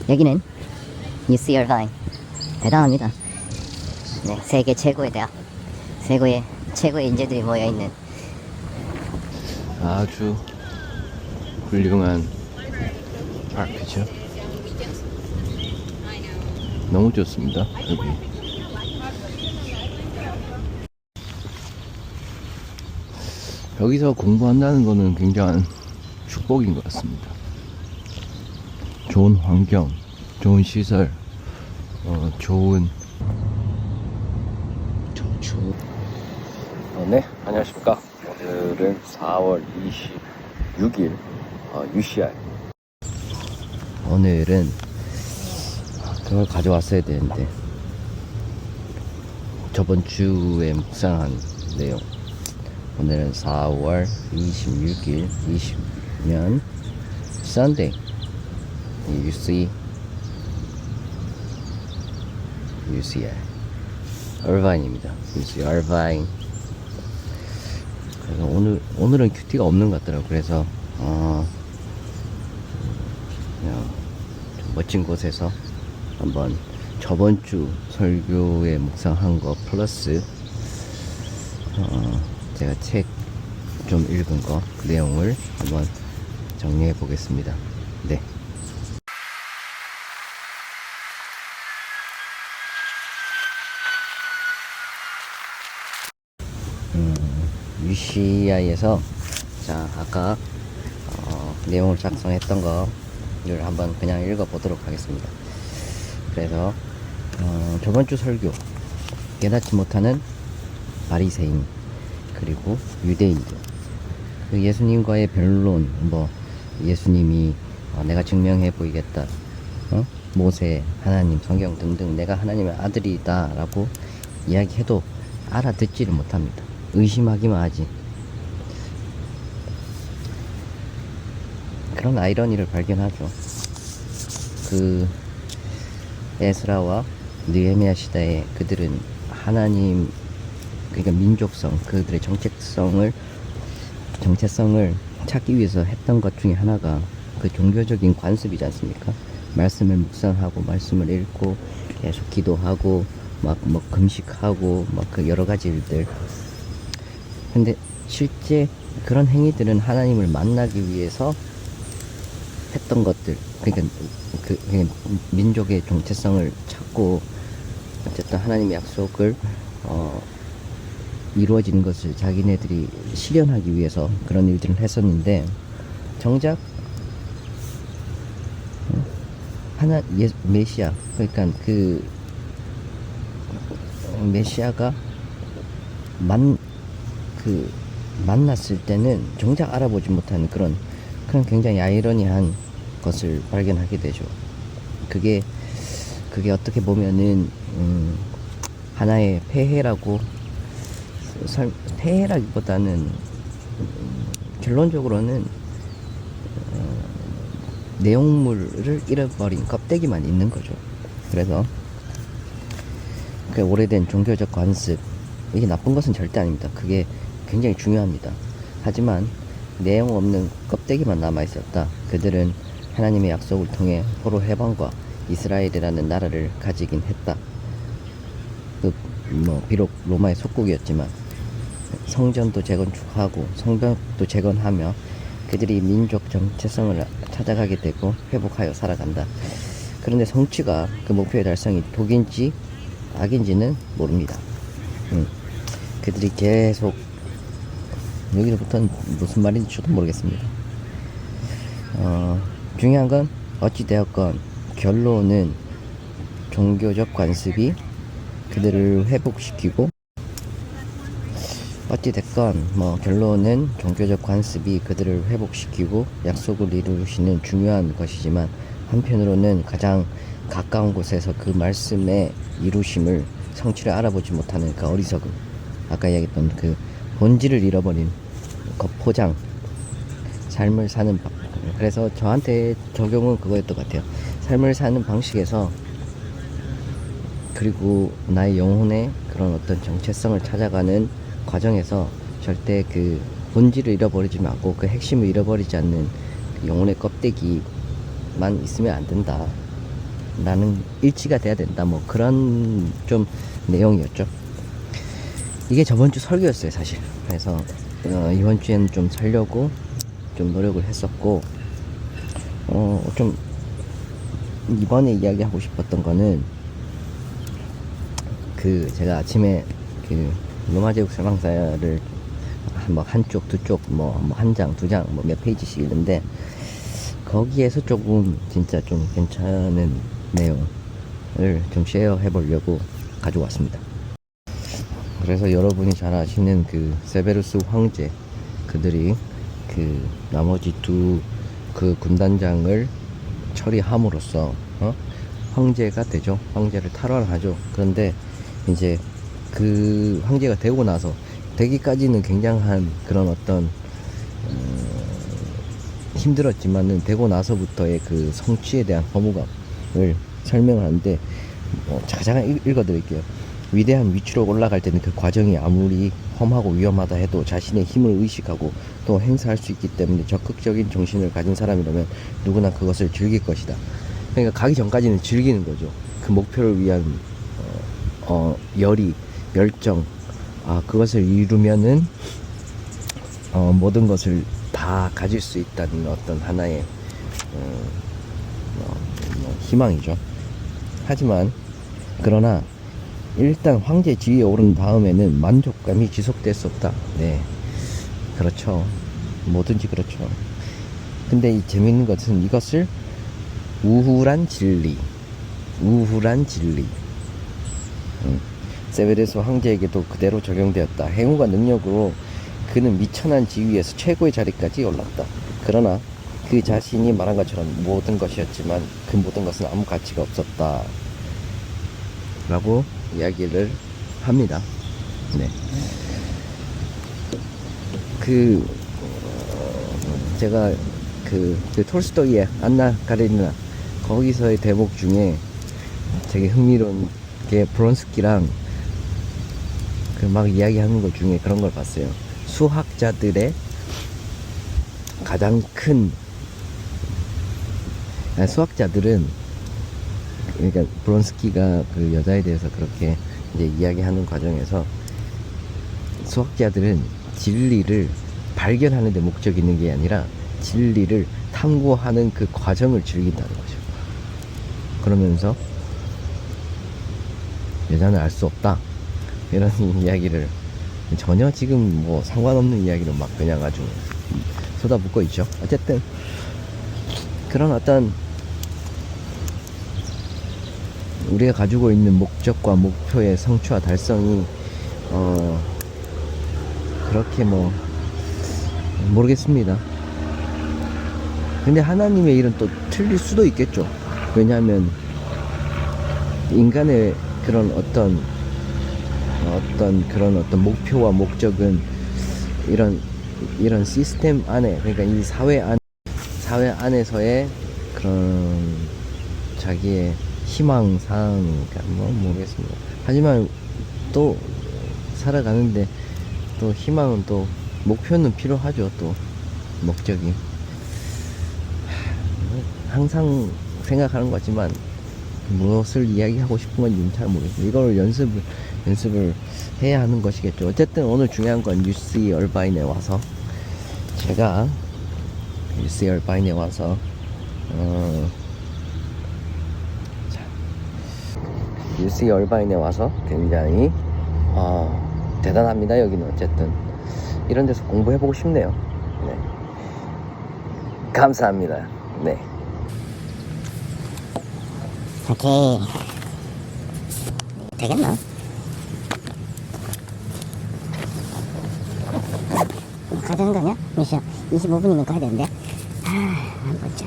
여기는 UC 얼바인. 대단합니다. 네, 세계 최고의 대학, 최고의 인재들이 모여있는. 아주 훌륭한 파크죠. 너무 좋습니다. 여기. 여기서 공부한다는 거는 굉장한 축복인 것 같습니다. 좋은 환경, 좋은 시설, 좋은 청춘. 네, 안녕하십니까. 오늘은 4월 26일 UCI. 오늘은 그걸 가져왔어야 되는데 저번 주에 묵상한 내용. 오늘은 4월 26일 20년 Sunday UCI 얼바인입니다. UC 얼바인. 그래서 오늘은 큐티가 없는 것 같더라고요. 그래서 그냥 좀 멋진 곳에서 한번 저번 주 설교에 묵상한 거 플러스 제가 책 좀 읽은 거 그 내용을 한번 정리해 보겠습니다. 네. UCI에서 자 아까 내용을 작성했던 거를 한번 그냥 읽어 보도록 하겠습니다. 그래서 저번 주 설교, 깨닫지 못하는 바리새인 그리고 유대인들, 그 예수님과의 변론, 뭐 예수님이 내가 증명해 보이겠다, 모세, 하나님, 성경 등등 내가 하나님의 아들이다 라고 이야기해도 알아듣지를 못합니다. 의심하기만 하지. 그런 아이러니를 발견하죠. 그 에스라와 느헤미야 시대에 그들은 하나님, 그러니까 민족성, 그들의 정체성을 찾기 위해서 했던 것 중에 하나가 그 종교적인 관습이지 않습니까? 말씀을 묵상하고 말씀을 읽고 계속 기도하고 막 금식하고 막 그 여러 가지 일들. 근데 실제 그런 행위들은 하나님을 만나기 위해서 했던 것들. 그러니까 그냥 민족의 정체성을 찾고 어쨌든 하나님의 약속을 이루어지는 것을 자기네들이 실현하기 위해서 그런 일들을 했었는데, 정작 메시아, 그러니까 그 메시아가 만났을 때는 정작 알아보지 못하는 그런 굉장히 아이러니한 것을 발견하게 되죠. 그게 어떻게 보면은 하나의 폐해라기보다는 결론적으로는 내용물을 잃어버린 껍데기만 있는 거죠. 그래서 그 오래된 종교적 관습, 이게 나쁜 것은 절대 아닙니다. 그게 굉장히 중요합니다. 하지만 내용 없는 껍데기만 남아 있었다. 그들은 하나님의 약속을 통해 포로 해방과 이스라엘이라는 나라를 가지긴 했다. 비록 로마의 속국이었지만 성전도 재건축하고 성벽도 재건하며 그들이 민족 정체성을 찾아가게 되고 회복하여 살아간다. 그런데 성취가 그 목표의 달성이 독인지 악인지는 모릅니다. 그들이 계속, 여기서부터는 무슨 말인지 저도 모르겠습니다. 중요한 건 어찌되었건 결론은 종교적 관습이 그들을 회복시키고, 어찌됐건 결론은 종교적 관습이 그들을 회복시키고 약속을 이루시는 중요한 것이지만, 한편으로는 가장 가까운 곳에서 그 말씀의 이루심을, 성취를 알아보지 못하는 그 어리석음, 아까 이야기했던 그 본질을 잃어버린 겉포장, 삶을 사는 그래서 저한테 적용은 그거였던 것 같아요. 삶을 사는 방식에서, 그리고 나의 영혼의 그런 어떤 정체성을 찾아가는 과정에서 절대 그 본질을 잃어버리지 말고 그 핵심을 잃어버리지 않는 그 영혼의 껍데기만 있으면 안 된다. 나는 일치가 돼야 된다. 뭐 그런 좀 내용이었죠. 이게 저번 주 설교였어요, 사실. 그래서 이번 주에는 좀 살려고 좀 노력을 했었고, 좀 이번에 이야기하고 싶었던 거는 그 제가 아침에 그 로마제국 설명서를 뭐 한쪽 두쪽 뭐 한 장 두 장 뭐 몇 페이지씩 읽는데, 거기에서 조금 진짜 좀 괜찮은 내용을 좀 쉐어해 보려고 가지고 왔습니다. 그래서 여러분이 잘 아시는 그 세베루스 황제, 그들이 그 나머지 두 그 군단장을 처리함으로써 황제가 되죠. 황제를 탈환하죠. 그런데 이제 그 황제가 되고 나서, 되기까지는 굉장한 그런 어떤 힘들었지만은 되고 나서부터의 그 성취에 대한 허무감을 설명하는데, 잠깐 읽어드릴게요. 위대한 위치로 올라갈 때는 그 과정이 아무리 험하고 위험하다 해도 자신의 힘을 의식하고 또 행사할 수 있기 때문에 적극적인 정신을 가진 사람이라면 누구나 그것을 즐길 것이다. 그러니까 가기 전까지는 즐기는 거죠. 그 목표를 위한 열의, 열정, 그것을 이루면은 모든 것을 다 가질 수 있다는 어떤 하나의 희망이죠. 하지만 그러나 일단 황제 지위에 오른 다음에는 만족감이 지속될 수 없다. 네, 그렇죠. 뭐든지 그렇죠. 근데 이 재밌는 것은 이것을 우울한 진리, 세베르스 황제에게도 그대로 적용되었다. 행운과 능력으로 그는 미천한 지위에서 최고의 자리까지 올랐다. 그러나 그 자신이 말한 것처럼 모든 것이었지만 그 모든 것은 아무 가치가 없었다 라고 이야기를 합니다. 네. 제가 그 톨스토이의 안나 카레니나, 거기서의 대목 중에 되게 흥미로운 게 브론스키랑 그 막 이야기하는 것 중에 그런 걸 봤어요. 수학자들의 가장 큰, 수학자들은, 그러니까 브론스키가 그 여자에 대해서 그렇게 이제 이야기하는 과정에서, 수학자들은 진리를 발견하는 데 목적이 있는 게 아니라 진리를 탐구하는 그 과정을 즐긴다는 거죠. 그러면서 여자는 알 수 없다, 이런 이야기를, 전혀 지금 뭐 상관없는 이야기를 막 그냥 아주 쏟아붓고 있죠. 어쨌든 그런 어떤 우리가 가지고 있는 목적과 목표의 성취와 달성이 그렇게 뭐 모르겠습니다. 근데 하나님의 일은 또 틀릴 수도 있겠죠. 왜냐하면 인간의 그런 어떤 목표와 목적은 이런 시스템 안에, 그러니까 이 사회 안에서의 그런 자기의 희망사항, 뭐 모르겠습니다. 하지만 또 살아가는데 또 희망은, 또 목표는 필요하죠. 또 목적이 항상 생각하는 거지만 무엇을 이야기하고 싶은 건지 잘 모르겠어요. 이걸 연습을 해야 하는 것이겠죠. 어쨌든 오늘 중요한 건 UC 얼바인에 와서, 제가 UC 얼바인에 와서 UC 얼바인에 와서 굉장히 대단합니다. 여기는 어쨌든 이런 데서 공부해보고 싶네요. 네. 감사합니다. 네. 오케이. 되겠나? 가야 되는 거 아니야? 몇 시야? 25분이면 가야 되는데. 한번 보자.